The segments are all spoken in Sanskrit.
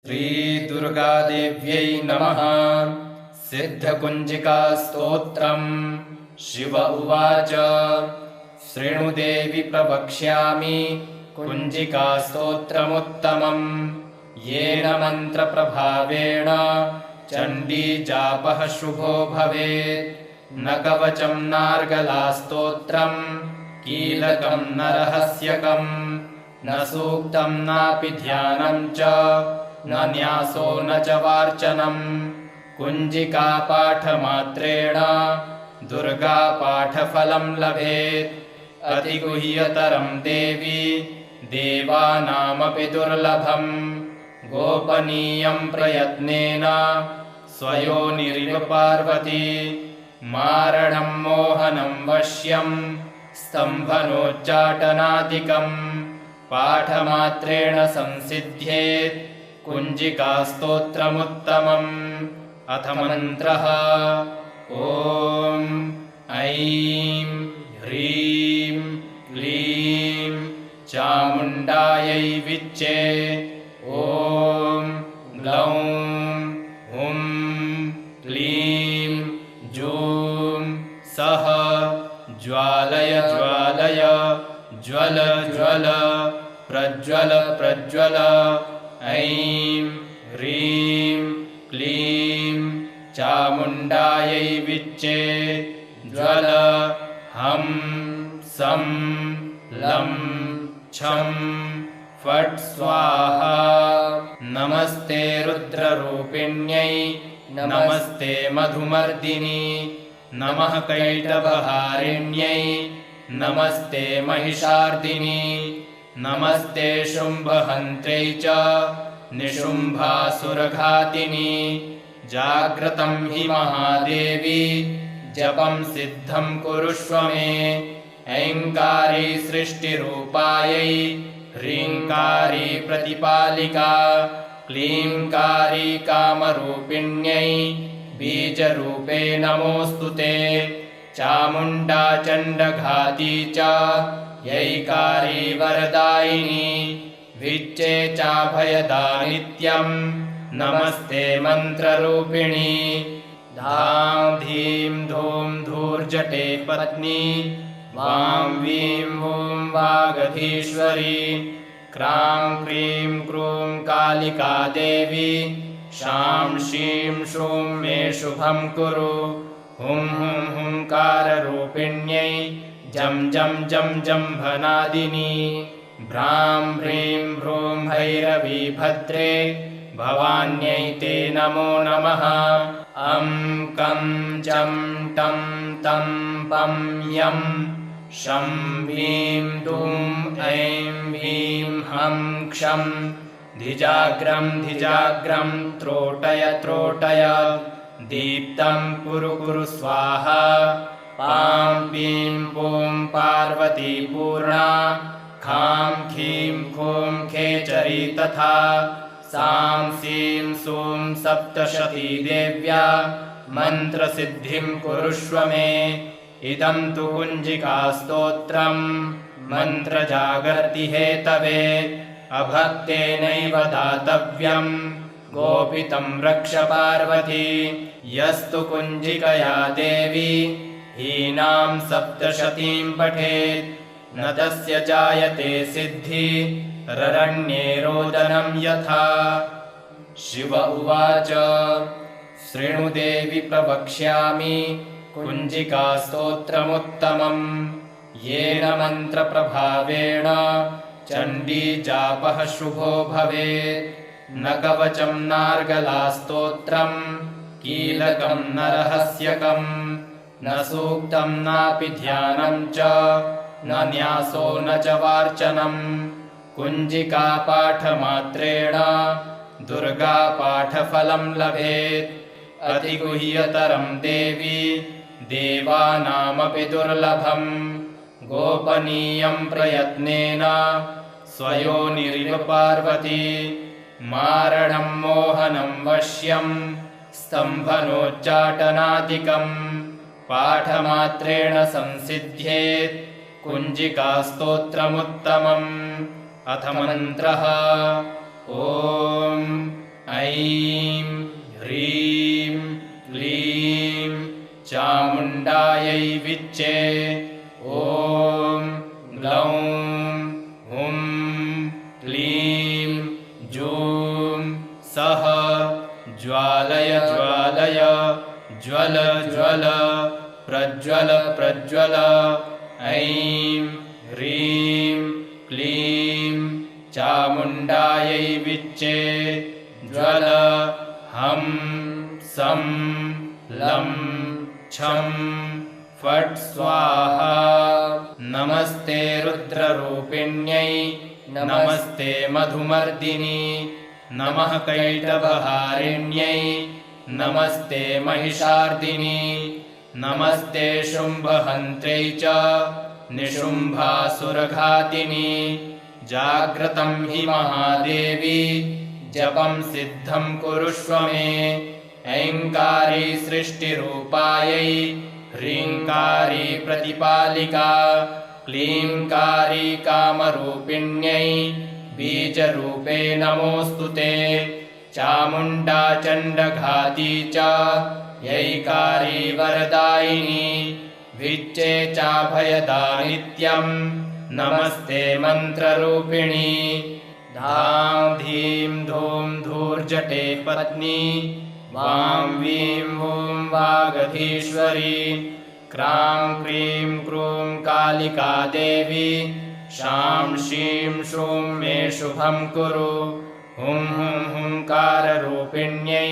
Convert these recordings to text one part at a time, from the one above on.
श्रीदुर्गादेव्यै नमः। सिद्धकुञ्जिकास्तोत्रम्। शिव उवाच शृणुदेवि प्रवक्ष्यामि कुञ्जिकास्तोत्रमुत्तमम्। येन मन्त्रप्रभावेण चण्डीजापः शुभो भवेत्। न कवचम् नार्गलास्तोत्रम् कीलकम् न रहस्यकम्। न सूक्तम् नापि ध्यानम् च न न्यासो न च वार्चनम्। कुञ्जिकापाठमात्रेण दुर्गापाठफलम् लभेत्। अतिगुह्यतरम् देवी देवानामपि दुर्लभम्। गोपनीयम् प्रयत्नेन स्वयोनिरिव पार्वती। मारणम् मोहनम् वश्यम् स्तम्भनोच्चाटनादिकम्। पाठमात्रेण संसिद्ध्येत् कुञ्जिकास्तोत्रमुत्तमम्। अथ मन्त्रः। ॐ ऐं ह्रीं क्लीं चामुण्डायै विच्चे। ॐ ग्लौं हुं क्लीं जूं सः ज्वालय ज्वालय ज्वल ज्वल प्रज्वल प्रज्वल। ऐं ह्रीं क्लीं चामुण्डायै विच्चे। ज्वल हं सं लं छं फट् स्वाहा। नमस्ते रुद्ररूपिण्यै नमस्ते मधुमर्दिनी। नमः कैटभहारिण्यै नमस्ते महिषार्दिनी। नमस्ते शुम्भहन्त्र्यै च निशुम्भासुरघातिनी। जाग्रतं हि महादेवी जपं सिद्धं कुरुष्व मे। ऐङ्कारी सृष्टिरूपायै ह्रीङ्कारी प्रतिपालिका। क्लीङ्कारी कामरूपिण्यै बीजरूपे नमोऽस्तु ते। चामुण्डा चण्डघाती च यैकारी वरदायिनी। विच्चे चाभयदा नित्यम् नमस्ते मन्त्ररूपिणी। धां धीं धूं धूर्जटे पत्नी। वां वीं वूं वागधीश्वरी। क्रां क्रीं क्रूं कालिका देवी। शां शीं शूं मे शुभं कुरु। हुं हुं हुंकाररूपिण्यै जं जं जं जम्भनादिनी। भ्रां ह्रीं भ्रूं भैरवी भद्रे भवान्यै ते नमो नमः। अं कं चं टं तं पं यं शं ह्रीं दुं ऐं ह्रीं हं क्षं। धिजाग्रं धिजाग्रं त्रोटय त्रोटय। दीप्तं कुरु कुरु स्वाहा। पां पीं पूं पार्वती पूर्णा। खां खीं खूं खेचरी तथा। सां सीं सूं सप्तशती देव्या मन्त्रसिद्धिं कुरुष्व मे। इदं तु कुञ्जिकास्तोत्रम् मन्त्रजागर्ति हेतवे। अभक्तेनैव दातव्यम् गोपितं रक्ष पार्वती। यस्तु कुञ्जिकया देवी हीनां सप्तशतीं पठेत् न तस्य जायते सिद्धि ररण्ये रोदनं यथा। शिव उवाच शृणुदेवि प्रवक्ष्यामि कुञ्जिकास्तोत्रमुत्तमम्। येन मन्त्रप्रभावेण चण्डीजापः शुभो भवेत्। न कवचम् नार्गलास्तोत्रम् कीलकम् न रहस्यकम्। न सूक्तम् नापि ध्यानम् च न न्यासो न च वार्चनम्। कुञ्जिकापाठमात्रेण दुर्गापाठफलम् लभेत्। अतिगुह्यतरम् देवी देवानामपि दुर्लभम्। गोपनीयम् प्रयत्नेन स्वयोनिरिव पार्वती। मारणम् मोहनम् वश्यम् स्तम्भनोच्चाटनादिकम्। पाठमात्रेण संसिद्ध्येत् कुञ्जिकास्तोत्रमुत्तमम्। अथ मन्त्रः। ॐ ऐं ह्रीं क्लीं चामुण्डायै विच्चे। ॐ ग्लौं हुं क्लीं जूं सः ज्वालय ज्वालय ज्वल ज्वल प्रज्वल प्रज्वल। ऐं ह्रीं क्लीं चामुण्डायै विच्चे। ज्वल हं सं लं छं फट् स्वाहा। नमस्ते रुद्ररूपिण्यै नमस्ते मधुमर्दिनी नमः कैटभहारिण्यै नमस्ते महिषार्दिनी नमस्ते शुम्भहन्त्र्यै च निशुम्भासुरघातिनी। जाग्रतं हि महादेवी जपं सिद्धं कुरुष्व मे। ऐङ्कारी सृष्टिरूपायै ह्रीङ्कारी प्रतिपालिका क्लीङ्कारी कामरूपिण्यै बीजरूपे नमोऽस्तु ते। चामुण्डा चण्डघाती च यैकारी वरदायिनी विच्चे चाभयदा नित्यं नमस्ते मन्त्ररूपिणी। धां धीं धूं धूर्जटे पत्नी वां वीं वूं वागधीश्वरी। क्रां क्रीं क्रूं कालिका देवी शां शीं शूं मे शुभं कुरु। हुं हुं हुंकाररूपिण्यै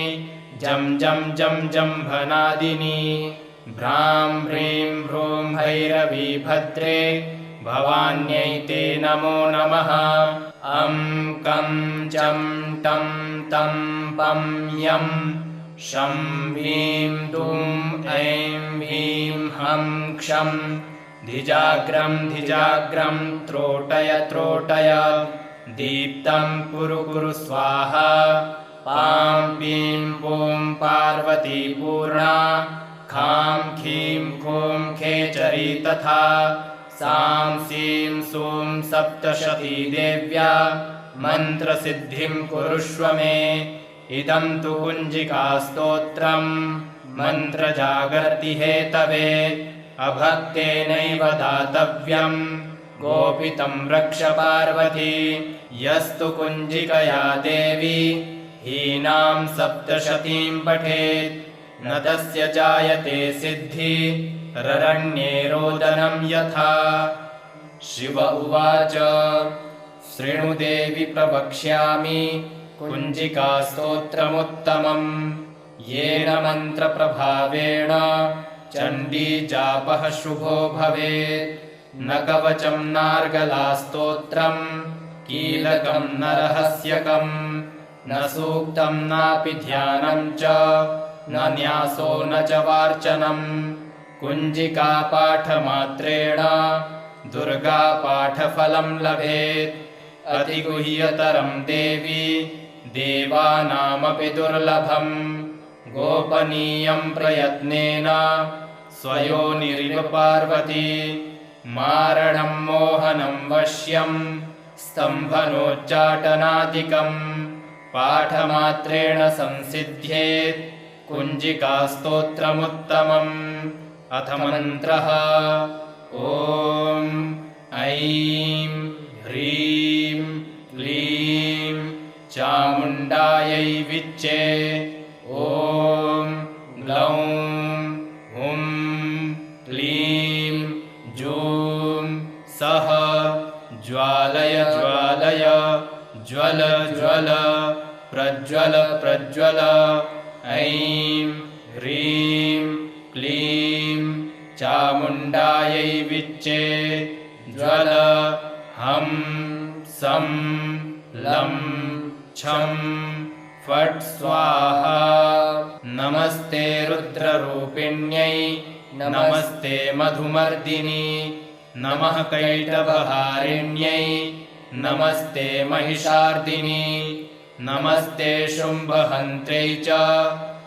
जं जं जं जम्भनादिनी। भ्रां ह्रीं भ्रूं भैरवी भद्रे भवान्यै ते नमो नमः। अं कं चं टं तं पं यं शं ह्रीं दुं ऐं ह्रीं हं क्षं धिजाग्रं धिजाग्रं त्रोटय त्रोटय। दीप्तं कुरु कुरु स्वाहा। पां पीं पूं पार्वती पूर्णा खां खीं खूं खेचरी तथा। सां सीं सूं सप्तशती देव्या मन्त्रसिद्धिं कुरुष्व मे। इदं तु कुञ्जिकास्तोत्रं मन्त्रजागर्ति हेतवे। अभक्तेनैव दातव्यं गोपितं रक्ष पार्वती। यस्तु कुञ्जिकया देवी हीनां सप्तशतीं पठेत् न तस्य जायते सिद्धि ररण्ये रोदनं यथा। शिव उवाच शृणु देवि प्रवक्ष्यामि कुञ्जिकास्तोत्रमुत्तमम्। येन मन्त्रप्रभावेण चण्डी जापः शुभो भवेत्। न कवचं नार्गलास्तोत्रं कीलकं न रहस्यकं न सूक्तं नापि ध्यानं च न न्यासो न च वार्चनम्। कुञ्जिकापाठमात्रेण दुर्गापाठफलं लभेत्। अतिगुह्यतरं देवी देवानामपि दुर्लभम्। गोपनीयं प्रयत्नेन स्वयोनिरिव पार्वती। मारणं मोहनं वश्यं स्तम्भनोच्चाटनादिकम् पाठमात्रेण संसिद्ध्येत् कुञ्जिकास्तोत्रमुत्तमम्। अथ मन्त्रः ॐ ऐं ह्रीं क्लीं चामुण्डायै विच्चे। ॐ ग्लौं हुं क्लीं जूं सः ज्वालय ज्वालय ज्वल ज्वल प्रज्वल प्रज्वल। ऐं ह्रीं क्लीं चामुण्डायै विच्चे। ज्वल हं सं लं छं फट् स्वाहा। नमस्ते रुद्ररूपिण्यै नमस्ते मधुमर्दिनी नमः कैटभहारिण्यै नमस्ते महिषार्दिनी नमस्ते शुम्भहन्त्र्यै च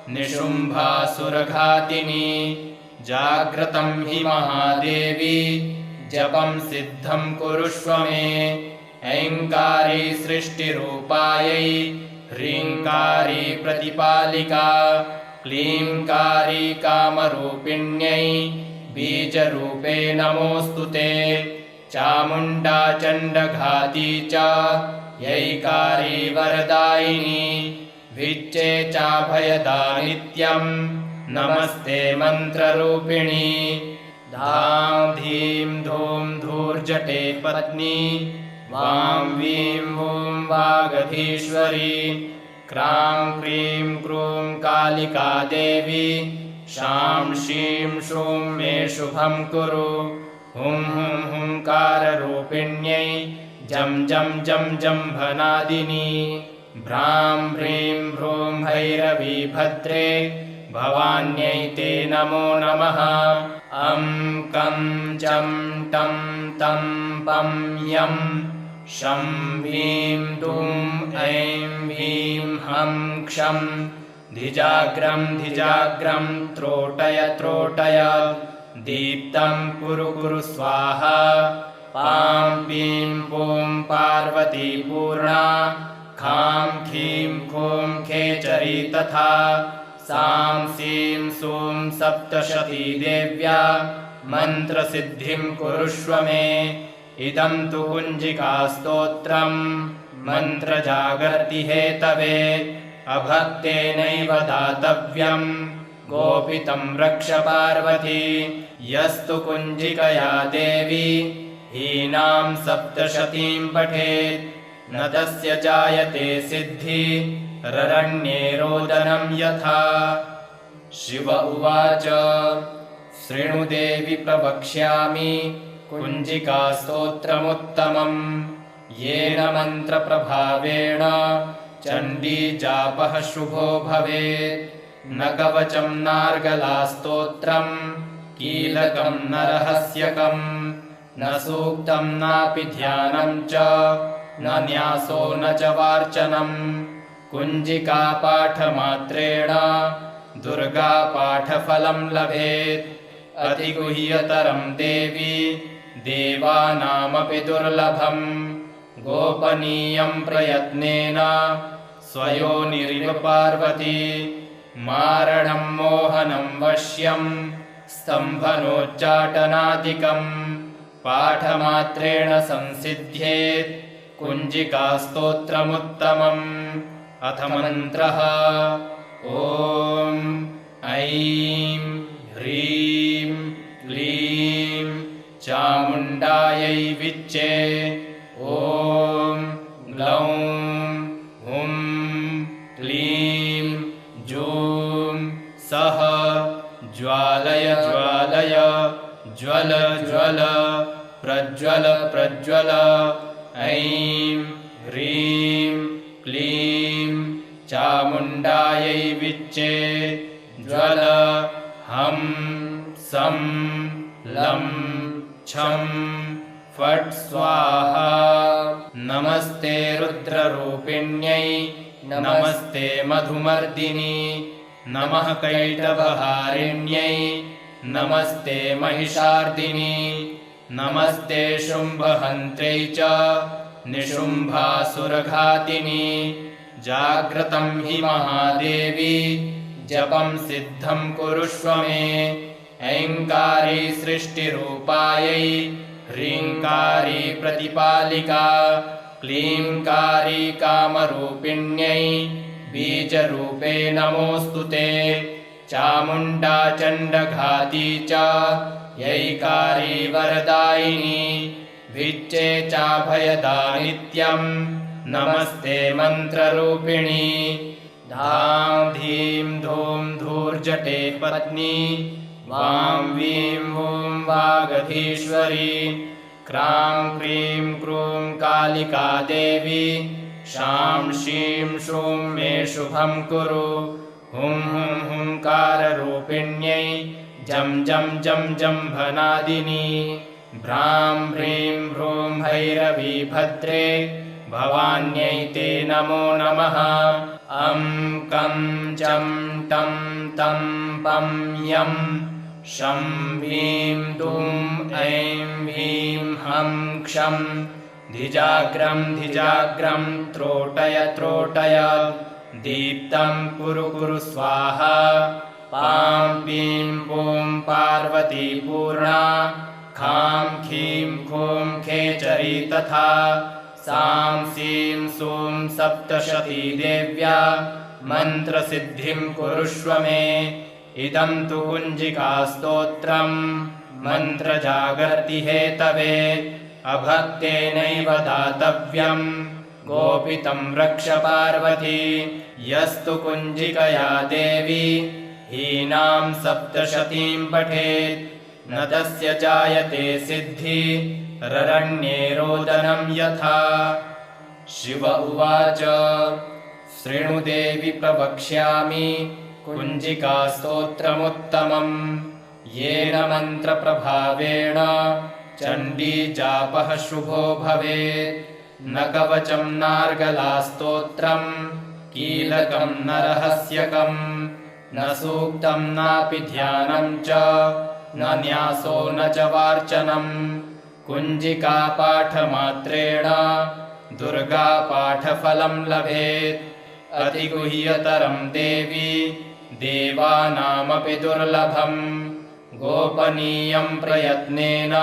निशुम्भासुरघातिनी। जाग्रतं हि महादेवी जपं सिद्धं कुरुष्व मे। ऐङ्कारी सृष्टिरूपायै ह्रीङ्कारी प्रतिपालिका क्लीङ्कारी कामरूपिण्यै बीजरूपे नमोऽस्तु ते चामुण्डा चण्डघाती च यैकारी वरदायिनी विच्चे चाभयदा नित्यं नमस्ते मन्त्ररूपिणी धां धीं धूं धूर्जटे पत्नी वां वीं वूं वागधीश्वरी क्रां क्रीं क्रूं कालिका देवी शां शीं शूं मे शुभं कुरु हुं हुं हुंकाररूपिण्यै जं जं जं जम्भनादिनी भ्रां ह्रीं भ्रूं भैरवी भद्रे भवान्यै ते नमो नमः अं कं चं टं तं पं यं शं ह्रीं दुं ऐं ह्रीं हं क्षं धिजाग्रं धिजाग्रं त्रोटय त्रोटय दीप्तं कुरु कुरु स्वाहा पां पीं पूं पार्वती पूर्णा खां खीं खूं खेचरी तथा सां सीं सूं सप्तशती देव्या मन्त्रसिद्धिं कुरुष्व मे इदं तु कुञ्जिकास्तोत्रं मन्त्रजागर्ति हेतवे अभक्तेनैव दातव्यं गोपितं रक्ष पार्वती यस्तु कुञ्जिकया देवी हीनां सप्तशतीं पठेत् न तस्य जायते सिद्धि ररण्ये रोदनं यथा शिव उवाच शृणु देवि प्रवक्ष्यामि कुञ्जिकास्तोत्रमुत्तमम् येन मन्त्रप्रभावेण चण्डी जापः शुभो भवेत् न कवचं नार्गलास्तोत्रं कीलकं न रहस्यकं न सूक्तं नापि ध्यानं च न न्यासो न च वार्चनम् कुञ्जिकापाठमात्रेण दुर्गापाठफलं लभेत् अतिगुह्यतरं देवी देवानामपि दुर्लभम् गोपनीयं प्रयत्नेन स्वयोनिरिव पार्वती मारणं मोहनं वश्यं स्तम्भनोच्चाटनादिकं पाठमात्रेण संसिद्ध्येत् कुञ्जिकास्तोत्रमुत्तमम् अथ मन्त्रः ॐ ऐं ह्रीं क्लीं चामुण्डायै विच्चे ॐ ग्लौं हुं क्लीं जूं सः ज्वालय ज्वालय ज्वल ज्वल प्रज्वल प्रज्वल ऐं ह्रीं क्लीं चामुण्डायै विच्चे ज्वल हं सं लं छं फट् स्वाहा नमस्ते रुद्ररूपिण्यै नमस्ते मधुमर्दिनी नमः कैटभहारिण्यै नमस्ते महिषार्दिनी नमस्ते शुम्भहन्त्रै च निशुम्भासुरघातिनी जाग्रतं हि महादेवी जपं सिद्धं कुरुष्व मे ऐङ्कारी सृष्टिरूपायै ह्रीङ्कारी प्रतिपालिका क्लीङ्कारी कामरूपिण्यै बीजरूपे नमोऽस्तु ते चामुण्डा चण्डघाती च यैकारी वरदायिनी विच्चे चाभयदा नित्यं नमस्ते मन्त्ररूपिणी धां धीं धूं धूर्जटे पत्नी वां वीं वूं वागधीश्वरी क्रां क्रीं क्रूं कालिका देवी शां शीं शूं मे शुभं कुरु हुं हुं हुंकाररूपिण्यै जं जं जं जम्भनादिनी भ्रां ह्रीं भ्रूं भैरवी भद्रे भवान्यै ते नमो नमः अं कं चं टं तं पं यं शं ह्रीं दुं ऐं ह्रीं हं क्षं धिजाग्रम् धिजाग्रम् त्रोटय त्रोटय दीप्तम् कुरु कुरु स्वाहा पां पीं पूं पार्वती पूर्णा खां खीं खूं खेचरी तथा सां सीं सूं सप्तशती देव्या मन्त्रसिद्धिं कुरुष्व मे इदं तु कुञ्जिकास्तोत्रम् मन्त्रजागर्ति हेतवे अभक्तेनैव दातव्यम् गोपितं रक्ष पार्वती यस्तु कुञ्जिकया देवी हीनां सप्तशतीं पठेत् न तस्य जायते सिद्धि ररण्ये रोदनं यथा। शिव उवाच शृणु देवि प्रवक्ष्यामि कुञ्जिकास्तोत्रमुत्तमम् येन मन्त्रप्रभावेण चण्डीजापः शुभो भवेत् न कवचं नार्गलास्तोत्रम् कीलकं न रहस्यकम् न सूक्तं नापि ध्यानं च न न्यासो न च वार्चनम् कुञ्जिकापाठमात्रेण दुर्गापाठफलं लभेत् अतिगुह्यतरं देवी देवानामपि दुर्लभम् गोपनीयं प्रयत्नेन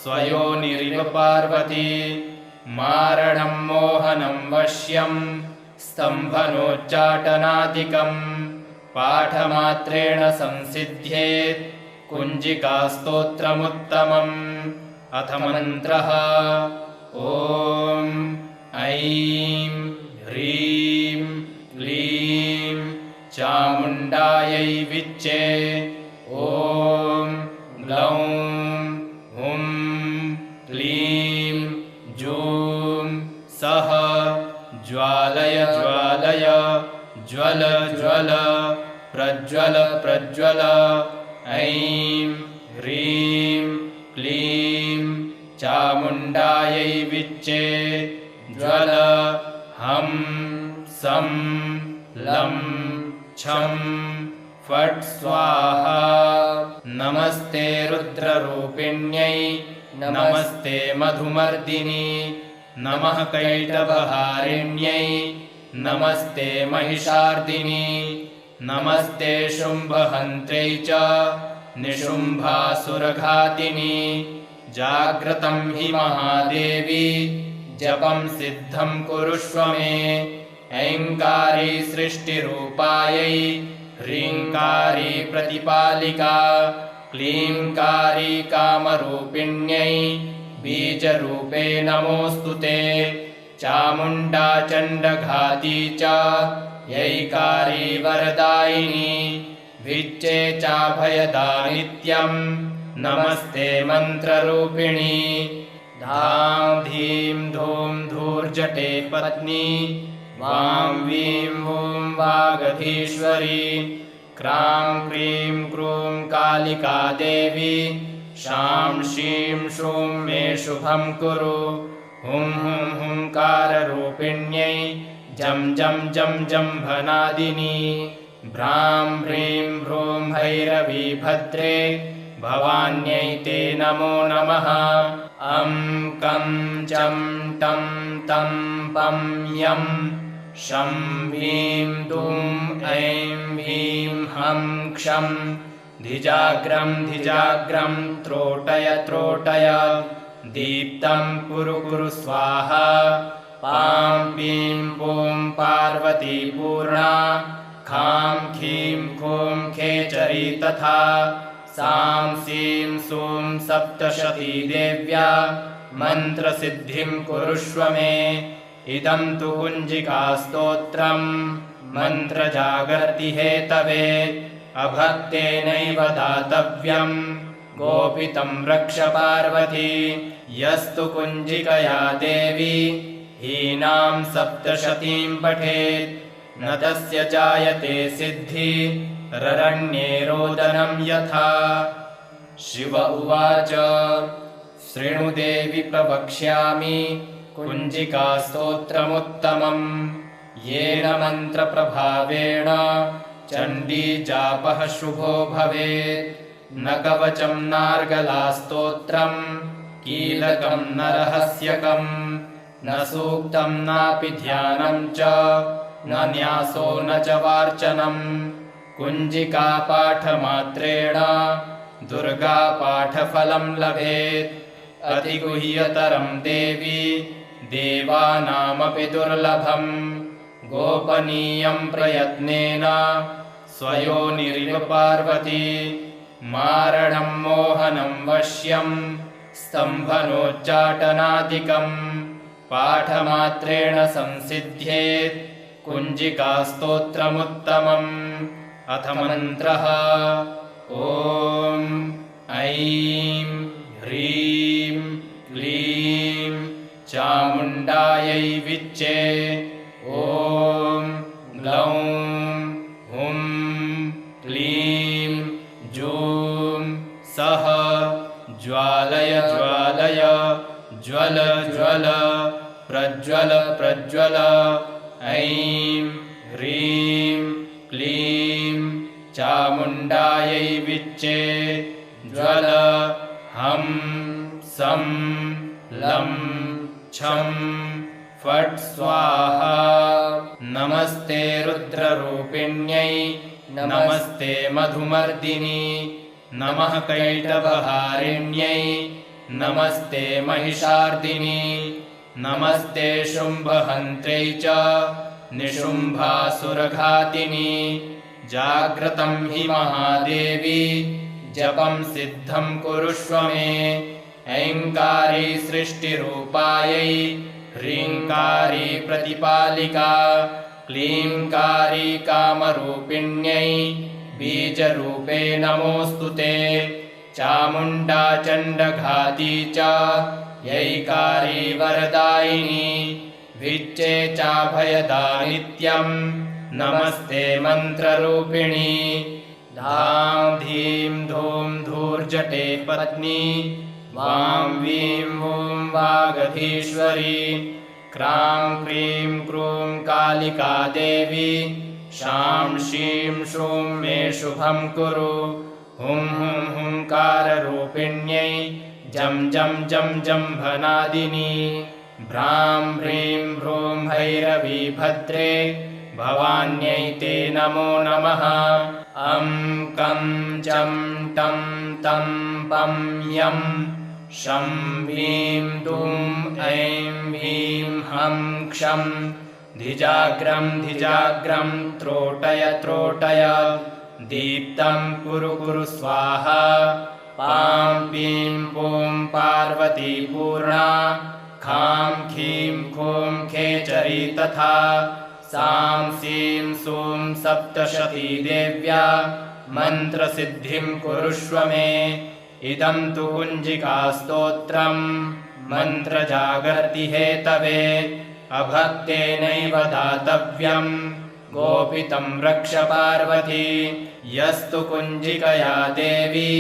स्वयोनिरिव पार्वती मारणं मोहनं वश्यं स्तम्भनोच्चाटनादिकम् पाठमात्रेण संसिद्ध्येत् कुञ्जिकास्तोत्रमुत्तमम्। अथ मन्त्रः ॐ ऐं ह्रीं क्लीं चामुण्डायै विच्चे ॐ ग्लौं हुं क्लीं जूं सः ज्वालय ज्वालय ज्वल ज्वल प्रज्वल प्रज्वल ऐं ह्रीं क्लीं चामुण्डायै विच्चे ज्वल हं सं लं छं फट् स्वाहा। नमस्ते रुद्ररूपिण्यै नमस्ते मधुमर्दिनी नमः कैटभहारिण्यै नमस्ते महिषार्दिनी नमस्ते शुम्भहन्त्रै च निशुम्भासुरघातिनी जाग्रतं हि महादेवी जपं सिद्धं कुरुष्व मे ऐङ्कारी सृष्टिरूपायै ह्रीङ्कारी प्रतिपालिका क्लीङ्कारी कामरूपिण्यै बीजरूपे नमोऽस्तु ते चामुण्डा चण्डघाती च यैकारी वरदायिनी विच्चे चाभयदा नित्यम् नमस्ते मन्त्ररूपिणी धां धीं धूं धूर्जटे पत्नी वां वीं वूं वागधीश्वरी क्रां क्रीं क्रूं कालिका देवी शां शीं शूं मे शुभं कुरु हुं हुं हुंकाररूपिण्यै जं जं जं जम्भनादिनी भ्रां ह्रीं भ्रूं भैरवी भद्रे भवान्यै ते नमो नमः अं कं चं टं तं पं यं शं ह्रीं दुं ऐं ह्रीं हं क्षं धिजाग्रं धिजाग्रं त्रोटय त्रोटय दीप्तं कुरु कुरु स्वाहा पां पीं पूं पार्वती पूर्णा खां खीं खूं खेचरी तथा सां सीं सूं सप्तशती देव्या मन्त्रसिद्धिं कुरुष्व मे इदं तु कुञ्जिकास्तोत्रम् मन्त्रजागर्ति हेतवे अभक्तेनैव दातव्यम् गोपितं रक्ष पार्वती यस्तु कुञ्जिकया देवी हीनां सप्तशतीं पठेत् न तस्य जायते सिद्धि ररण्ये रोदनं यथा। शिव उवाच शृणु देवि प्रवक्ष्यामि कुञ्जिकास्तोत्रमुत्तमम् येन मन्त्रप्रभावेण चण्डीजापः शुभो भवेत् न कवचं नार्गलास्तोत्रम् कीलकं न रहस्यकं न सूक्तं नापि ध्यानं च न न्यासो न च वार्चनम् कुञ्जिकापाठमात्रेण दुर्गापाठफलं लभेत् अतिगुह्यतरं देवी देवानामपि दुर्लभम् गोपनीयं प्रयत्नेन स्वयोनिरिव पार्वती मारणं मोहनं वश्यं स्तम्भनोच्चाटनादिकम् पाठमात्रेण संसिद्ध्येत् कुञ्जिकास्तोत्रमुत्तमम् अथ मन्त्रः ॐ ऐं ह्रीं क्लीं चामुण्डायै विच्चे ॐ ग्लौं हुं क्लीं जूं सः ज्वालय ज्वालय ज्वल ज्वल प्रज्वल प्रज्वल ऐं ह्रीं क्लीं चामुण्डायै विच्चे ज्वल हं सं लं छं फट् स्वाहा नमस्ते रुद्ररूपिण्यै नमस्ते मधुमर्दिनी नमः कैटभहारिण्यै नमस्ते महिषार्दिनी नमस्ते शुम्भहन्त्र्यै च निशुम्भासुरघातिनी जाग्रतं हि महादेवी जपं सिद्धं कुरुष्व मे ऐङ्कारी सृष्टिरूपायै ह्रीङ्कारी प्रतिपालिका क्लीङ्कारी कामरूपिण्यै बीजरूपे नमोऽस्तु ते चामुण्डा चण्डघाती च यैकारी वरदायिनी विच्चे चाभयदा नित्यं नमस्ते मन्त्ररूपिणी धां धीं धूं धूर्जटे पत्नी वां वीं वूं वागधीश्वरी क्रां क्रीं क्रूं कालिका देवी शां शीं शूं मे शुभं कुरु हुं हुं हुंकाररूपिण्यै जं जं जं जम्भनादिनी भ्रां ह्रीं भ्रूं भैरवी भद्रे भवान्यै ते नमो नमः अं कं चं टं तं पं यं शं ह्रीं दुं ऐं ह्रीं हं क्षं धिजाग्रं धिजाग्रं त्रोटय त्रोटय दीप्तं कुरु कुरु स्वाहा पां पीं पूं पार्वती पूर्णा खां खीं खूं खेचरी तथा सां सीं सूं सप्तशती देव्या मन्त्रसिद्धिं कुरुष्व मे इदं तु कुञ्जिकास्तोत्रं मन्त्रजागर्ति हेतवे अभक्तेनैव दातव्यं गोपितं रक्ष पार्वती यस्तु कुञ्जिकया देवी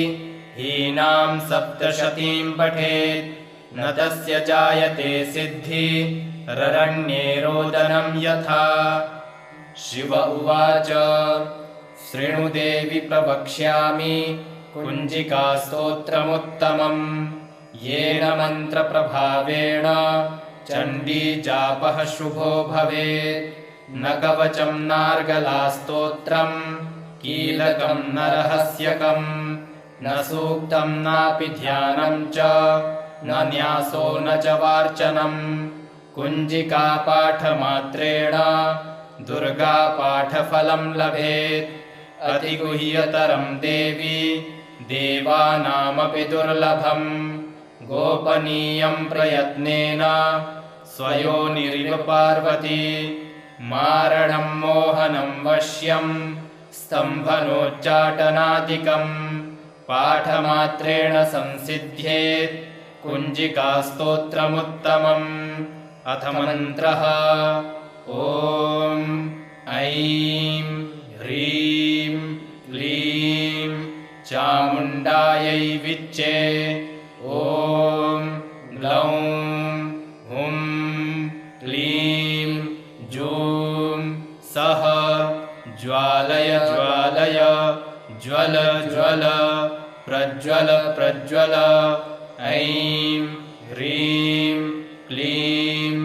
हीनां सप्तशतीं पठेत् न तस्य जायते सिद्धि ररण्ये रोदनं यथा शिव उवाच शृणु देवि प्रवक्ष्यामि कुञ्जिकास्तोत्रमुत्तमम् येन मन्त्रप्रभावेण चण्डीजापः शुभो भवेत् न कवचं नार्गलास्तोत्रं कीलकं न रहस्यकं न सूक्तं नापि ध्यानं च न न्यासो न च वार्चनम् कुञ्जिकापाठमात्रेण दुर्गापाठफलं लभेत् अतिगुह्यतरं देवी देवानामपि दुर्लभम् गोपनीयं प्रयत्नेन स्वयोनिरिव पार्वती मारणं मोहनं वश्यं स्तम्भनोच्चाटनादिकम् पाठमात्रेण संसिद्ध्येत् कुञ्जिकास्तोत्रमुत्तमम् अथ मन्त्रः ॐ ऐं ह्रीं क्लीं चामुण्डायै विच्चे ॐ ग्लौं हुं क्लीं जूं सः ज्वालय ज्वालय ज्वल ज्वल प्रज्वल प्रज्वल ऐं ह्रीं क्लीं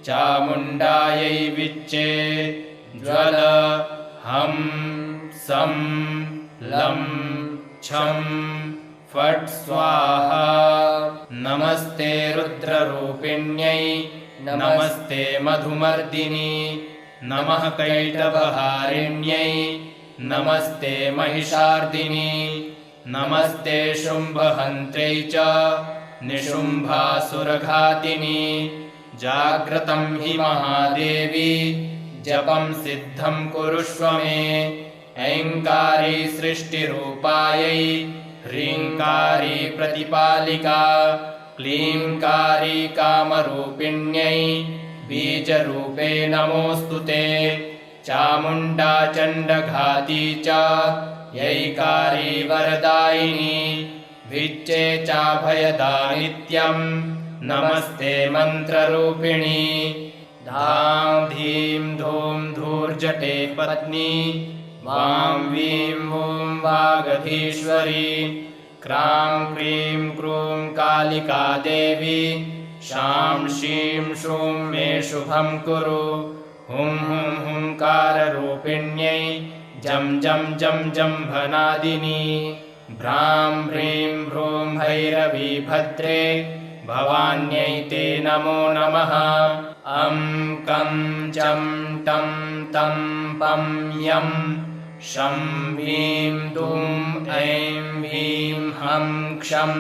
चामुण्डायै विच्चे ज्वल हं सं लं छं फट् स्वाहा। नमस्ते रुद्ररूपिण्यै नमस्ते मधुमर्दिनी नमः कैटभहारिण्यै नमस्ते महिषार्दिनी नमस्ते शुम्भहन्त्रै च निशुम्भासुरघातिनी। जाग्रतं हि महादेवी जपं सिद्धं कुरुष्व मे। ऐङ्कारी सृष्टिरूपायै ह्रीङ्कारी प्रतिपालिका क्लीङ्कारी कामरूपिण्यै बीजरूपे नमोऽस्तु ते। चामुण्डा चण्डघाती च यैकारी वरदायिनी विच्चे चाभयदा नित्यं नमस्ते मन्त्ररूपिणी। धां धीं धूं धूर्जटे पत्नी वां वीं वूं वागधीश्वरी क्रां क्रीं क्रूं कालिका देवी शां शीं शूं मे शुभं कुरु। हुं हुं हुंकाररूपिण्यै जं जं जं जम्भनादिनी भ्रां ह्रीं भ्रूं भैरवी भद्रे भवान्यै ते नमो नमः। अं कं चं टं तं पं यं शं ह्रीं दुं ऐं ह्रीं हं क्षं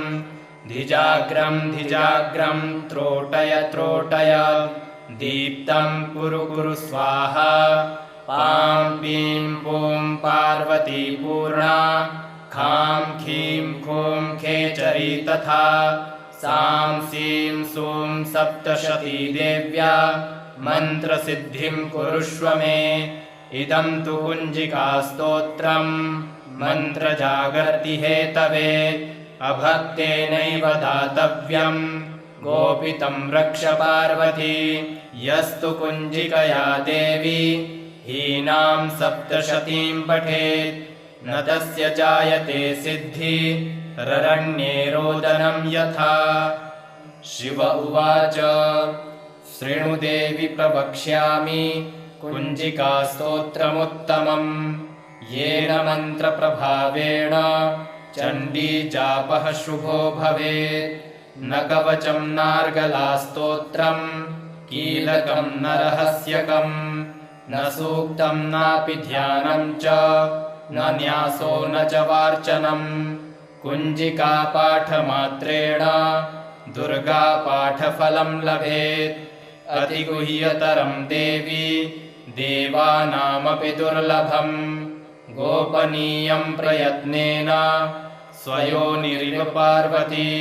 धिजाग्रं धिजाग्रं त्रोटय त्रोटय दीप्तं कुरु कुरु स्वाहा। पां पीं पूं पार्वती पूर्णा खां खीं खूं खेचरी तथा सां सीं सूं सप्तशती देव्या मन्त्रसिद्धिं कुरुष्व मे। इदं तु कुञ्जिकास्तोत्रं मन्त्रजागर्ति हेतवे अभक्तेनैव दातव्यं गोपितं रक्ष पार्वती। यस्तु कुञ्जिकया देवी हीनां सप्तशतीं पठेत् न तस्य जायते सिद्धि ररण्ये रोदनं यथा। शिव उवाच शृणु देवि प्रवक्ष्यामि कुञ्जिकास्तोत्रमुत्तमं येन मन्त्रप्रभावेण चण्डीजापः शुभो भवेत्। न कवचं नार्गलास्तोत्रं कीलकं न रहस्यकं न सूक्तं नापि ध्यानं च न न्यासो न च वार्चनं। कुञ्जिकापाठमात्रेण दुर्गापाठफलं लभेत्। अतिगुह्यतरं देवी देवानामपि दुर्लभं गोपनीयं प्रयत्नेन स्वयोनिरिव पार्वती।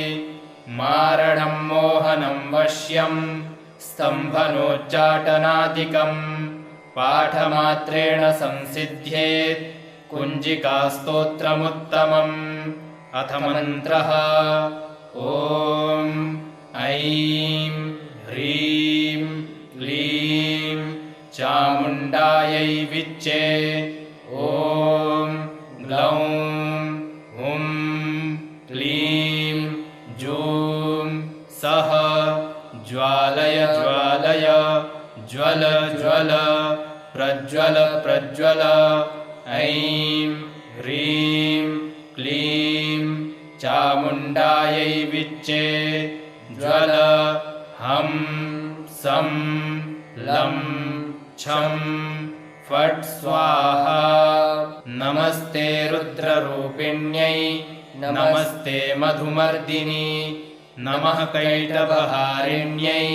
मारणं मोहनं वश्यं स्तम्भनोच्चाटनादिकं पाठमात्रेण संसिद्ध्येत् कुञ्जिकास्तोत्रमुत्तमम्। अथ मन्त्रः ॐ ऐं ह्रीं क्लीं चामुण्डायै विच्चे ॐ ग्लौं हुं क्लीं जूं सः ज्वालय ज्वालय ज्वल ज्वल प्रज्वल प्रज्वल। ऐं ह्रीं क्लीं चामुण्डायै विच्चे ज्वल हं सं लं छं फट् स्वाहा। नमस्ते रुद्ररूपिण्यै नमस्ते मधुमर्दिनी नमः कैटभहारिण्यै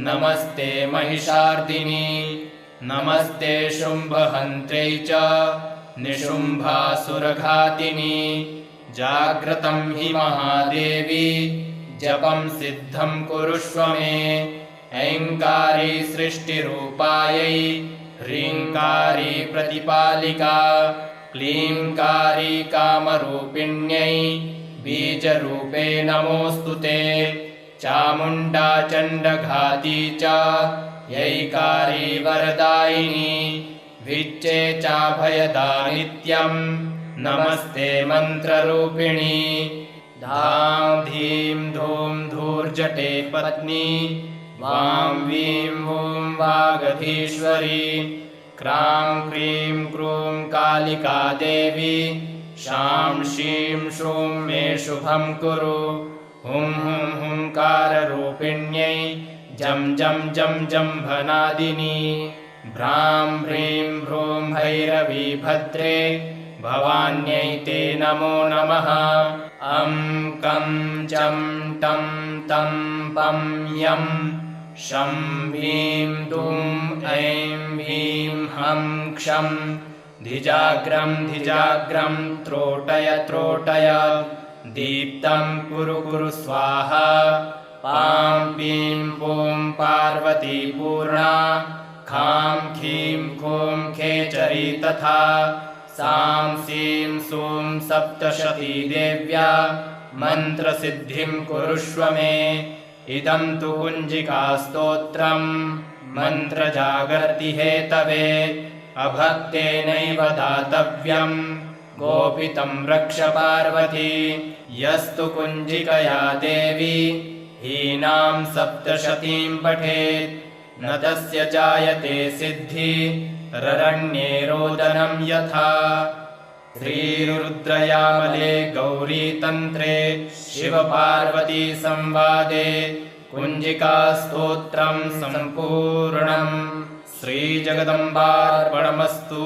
नमस्ते महिषार्दिनी नमस्ते शुम्भहन्त्रै च निशुम्भासुरघातिनी। जाग्रतं हि महादेवी जपं सिद्धं कुरुष्व मे। ऐङ्कारी सृष्टिरूपायै ह्रीङ्कारी प्रतिपालिका क्लीङ्कारी कामरूपिण्यै बीजरूपे नमोऽस्तु ते। चामुण्डा चण्डघाती च यैकारी वरदायिनी विच्चे चाभयदा नित्यं नमस्ते मन्त्ररूपिणी। धां धीं धूं धूर्जटे पत्नी वां वीं वूं वागधीश्वरी क्रां क्रीं क्रूं कालिका देवी शां शीं श्रूं मे शुभं कुरु हुं हुं हुंकाररूपिण्यै जं जं जं जम्भनादिनी भ्रां ह्रीं भ्रूं भैरवी भद्रे भवान्यै ते नमो नमः अं कं चं टं तं पं यं शं ह्रीं दुं ऐं ह्रीं हं क्षं धिजाग्रं धिजाग्रं त्रोटय त्रोटय दीप्तं कुरु कुरु स्वाहा पां पीं पूं पार्वती पूर्णा खां खीं खूं खेचरी तथा सां सीं सूं सप्तशती देव्या मन्त्रसिद्धिं कुरुष्व मे इदं तु कुञ्जिकास्तोत्रम् मन्त्रजागर्ति हेतवे अभक्तेनैव दातव्यम् गोपितं रक्ष पार्वती यस्तु कुञ्जिकया देवी हीनां सप्तशतीं पठेत् न तस्य जायते सिद्धि ररण्ये रोदनं यथा श्रीरुद्रयामले गौरीतन्त्रे शिवपार्वती संवादे कुञ्जिकास्तोत्रं सम्पूर्णम् श्रीजगदम्बार्पणमस्तु।